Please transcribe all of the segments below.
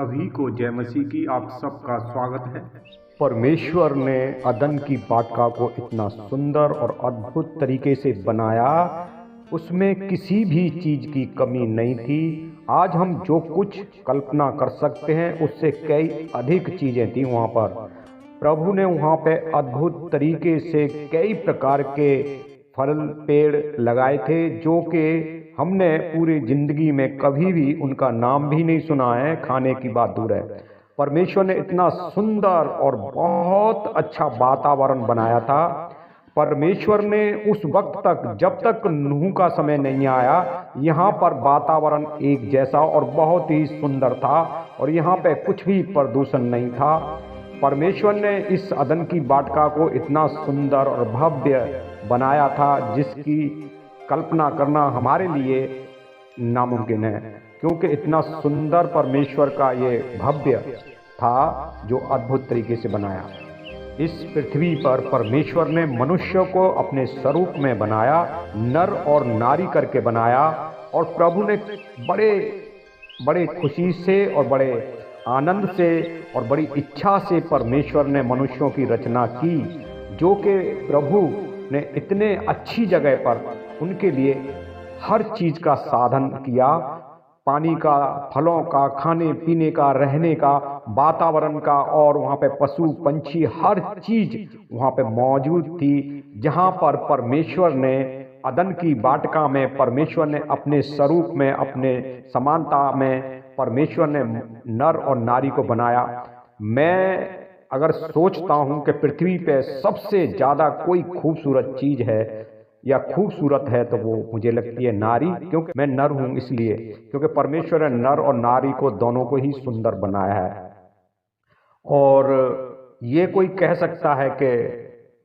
सभी को जय मसीह की आप सबका स्वागत है। परमेश्वर ने अदन की वाटिका को इतना सुंदर और अद्भुत तरीके से बनाया, उसमें किसी भी चीज की कमी नहीं थी। आज हम जो कुछ कल्पना कर सकते हैं उससे कई अधिक चीजें थी वहाँ पर। प्रभु ने वहाँ पे अद्भुत तरीके से कई प्रकार के फल पेड़ लगाए थे जो कि हमने पूरी जिंदगी में कभी भी उनका नाम भी नहीं सुना है, खाने की बात दूर है। परमेश्वर ने इतना सुंदर और बहुत अच्छा वातावरण बनाया था। परमेश्वर ने उस वक्त तक, जब तक नूह का समय नहीं आया, यहाँ पर वातावरण एक जैसा और बहुत ही सुंदर था और यहाँ पे कुछ भी प्रदूषण नहीं था। परमेश्वर ने इस अदन की वाटिका को इतना सुंदर और भव्य बनाया था जिसकी कल्पना करना हमारे लिए नामुमकिन है, क्योंकि इतना सुंदर परमेश्वर का ये भव्य था जो अद्भुत तरीके से बनाया। इस पृथ्वी पर परमेश्वर ने मनुष्य को अपने स्वरूप में बनाया, नर और नारी करके बनाया। और प्रभु ने बड़े खुशी से और बड़े आनंद से और बड़ी इच्छा से परमेश्वर ने मनुष्यों की रचना की, जो कि प्रभु ने इतने अच्छी जगह पर उनके लिए हर चीज का साधन किया, पानी का, फलों का, खाने पीने का, रहने का, वातावरण का, और वहाँ पे पशु पंछी हर चीज वहाँ पे मौजूद थी। जहाँ पर परमेश्वर ने अदन की वाटिका में परमेश्वर ने अपने स्वरूप में, अपने समानता में परमेश्वर ने नर और नारी को बनाया। मैं अगर सोचता हूँ कि पृथ्वी पे सबसे ज्यादा कोई खूबसूरत चीज है या खूबसूरत है तो वो मुझे लगती है नारी, क्योंकि मैं नर हूँ इसलिए, क्योंकि परमेश्वर ने नर और नारी को दोनों को ही सुंदर बनाया है। और ये कोई कह सकता है कि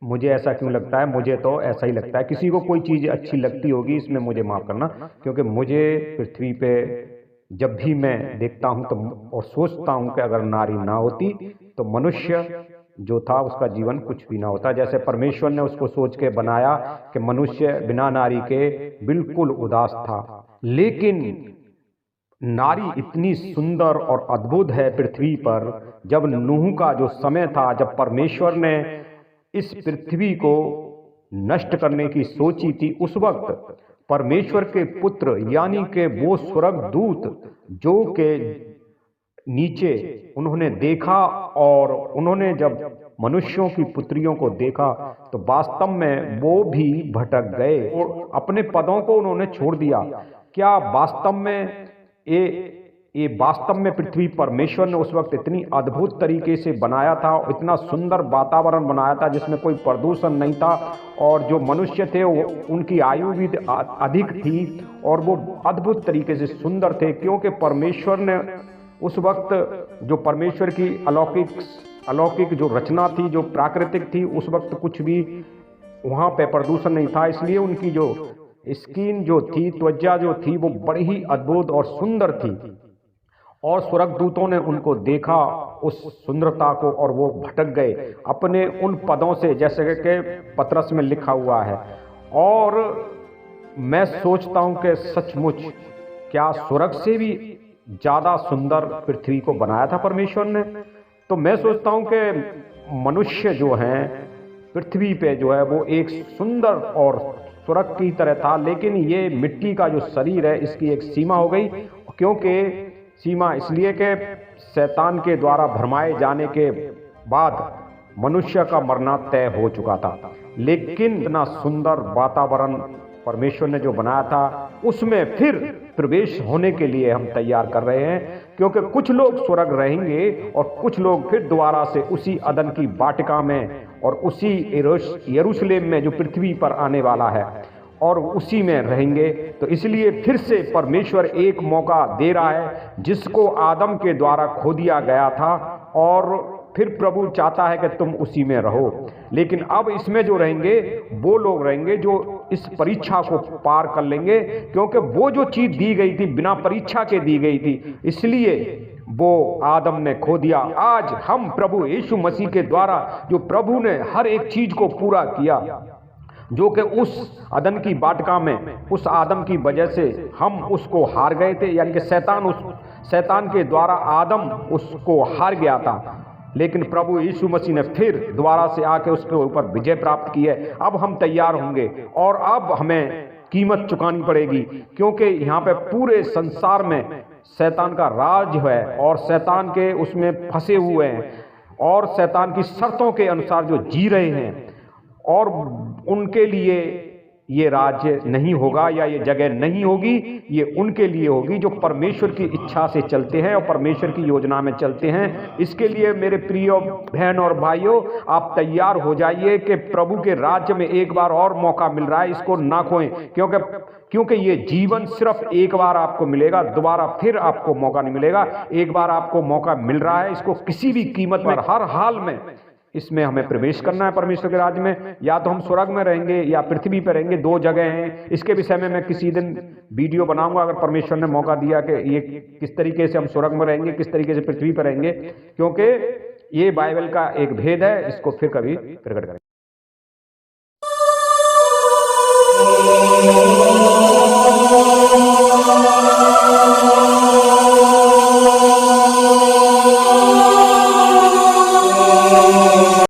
मुझे ऐसा क्यों लगता है, मुझे तो ऐसा ही लगता है। किसी को कोई चीज़ अच्छी लगती होगी, इसमें मुझे माफ़ करना, क्योंकि मुझे पृथ्वी पे जब भी मैं देखता हूँ तो और सोचता हूँ कि अगर नारी ना होती तो मनुष्य जो था उसका जीवन कुछ भी ना होता। जैसे परमेश्वर ने उसको सोच के बनाया कि मनुष्य बिना नारी के बिल्कुल उदास था, लेकिन नारी इतनी सुंदर और अद्भुत है पृथ्वी पर। जब नूह का जो समय था, जब परमेश्वर ने इस पृथ्वी को नष्ट करने की सोची थी, उस वक्त परमेश्वर के पुत्र यानी कि वो स्वर्गदूत जो के नीचे उन्होंने देखा, और उन्होंने जब मनुष्यों की पुत्रियों को देखा तो वास्तव में वो भी भटक गए और अपने पदों को उन्होंने छोड़ दिया। क्या वास्तव में ये वास्तव में पृथ्वी परमेश्वर ने उस वक्त इतनी अद्भुत तरीके से बनाया था, इतना सुंदर वातावरण बनाया था जिसमें कोई प्रदूषण नहीं था, और जो मनुष्य थे उनकी आयु भी अधिक थी और वो अद्भुत तरीके से सुंदर थे, क्योंकि परमेश्वर ने उस वक्त जो परमेश्वर की अलौकिक जो रचना थी, जो प्राकृतिक थी, उस वक्त कुछ भी वहाँ पे प्रदूषण नहीं था। इसलिए उनकी जो स्किन जो थी, त्वचा जो थी, वो बड़ी ही अद्भुत और सुंदर थी। और स्वर्गदूतों ने उनको देखा, उस सुंदरता को, और वो भटक गए अपने उन पदों से, जैसे कि पतरस में लिखा हुआ है। और मैं सोचता हूं कि सचमुच क्या स्वर्ग से भी ज्यादा सुंदर पृथ्वी को बनाया था परमेश्वर ने। तो मैं सोचता हूं कि मनुष्य जो है पृथ्वी पे जो है वो एक सुंदर और स्वर्ग की तरह था, लेकिन ये मिट्टी का जो शरीर है इसकी एक सीमा हो गई। क्योंकि सीमा इसलिए कि शैतान के द्वारा भरमाए जाने के बाद मनुष्य का मरना तय हो चुका था। लेकिन इतना सुंदर वातावरण परमेश्वर ने जो बनाया था, उसमें फिर प्रवेश होने के लिए हम तैयार कर रहे हैं, क्योंकि कुछ लोग स्वर्ग रहेंगे और कुछ लोग फिर दोबारा से उसी अदन की वाटिका में और उसी यरूशलेम में जो पृथ्वी पर आने वाला है और उसी में रहेंगे। तो इसलिए फिर से परमेश्वर एक मौका दे रहा है जिसको आदम के द्वारा खो दिया गया था, और फिर प्रभु चाहता है कि तुम उसी में रहो। लेकिन अब इसमें जो रहेंगे वो लोग रहेंगे जो इस परीक्षा को पार कर लेंगे, क्योंकि वो जो चीज दी गई थी बिना परीक्षा के दी गई थी, इसलिए वो आदम ने खो दिया। आज हम प्रभु यीशु मसीह के द्वारा जो प्रभु ने हर एक चीज को पूरा किया, जो कि उस अदन की वाटिका में उस आदम की वजह से हम उसको हार गए थे, यानी कि शैतान के द्वारा आदम उसको हार गया था। लेकिन प्रभु यीशु मसीह ने फिर दोबारा से आके उसके ऊपर विजय प्राप्त की है। अब हम तैयार होंगे और अब हमें कीमत चुकानी पड़ेगी, क्योंकि यहाँ पे पूरे संसार में शैतान का राज है और शैतान के उसमें फंसे हुए हैं और शैतान की शर्तों के अनुसार जो जी रहे हैं, और उनके लिए ये राज्य नहीं होगा या ये जगह नहीं होगी, ये उनके लिए होगी जो परमेश्वर की इच्छा से चलते हैं और परमेश्वर की योजना में चलते हैं। इसके लिए मेरे प्रिय बहन और भाइयों, आप तैयार हो जाइए कि प्रभु के राज्य में एक बार और मौका मिल रहा है, इसको ना खोएं, क्योंकि ये जीवन सिर्फ एक बार आपको मिलेगा, दोबारा फिर आपको मौका नहीं मिलेगा। एक बार आपको मौका मिल रहा है, इसको किसी भी कीमत पर, हर हाल में इसमें हमें प्रवेश करना है परमेश्वर के राज्य में। या तो हम स्वर्ग में रहेंगे या पृथ्वी पर रहेंगे, दो जगह हैं। इसके विषय में मैं किसी दिन वीडियो बनाऊंगा, अगर परमेश्वर ने मौका दिया, कि ये किस तरीके से हम स्वर्ग में रहेंगे, किस तरीके से पृथ्वी पर रहेंगे, क्योंकि ये बाइबल का एक भेद है। इसको फिर कभी प्रकट करेंगे।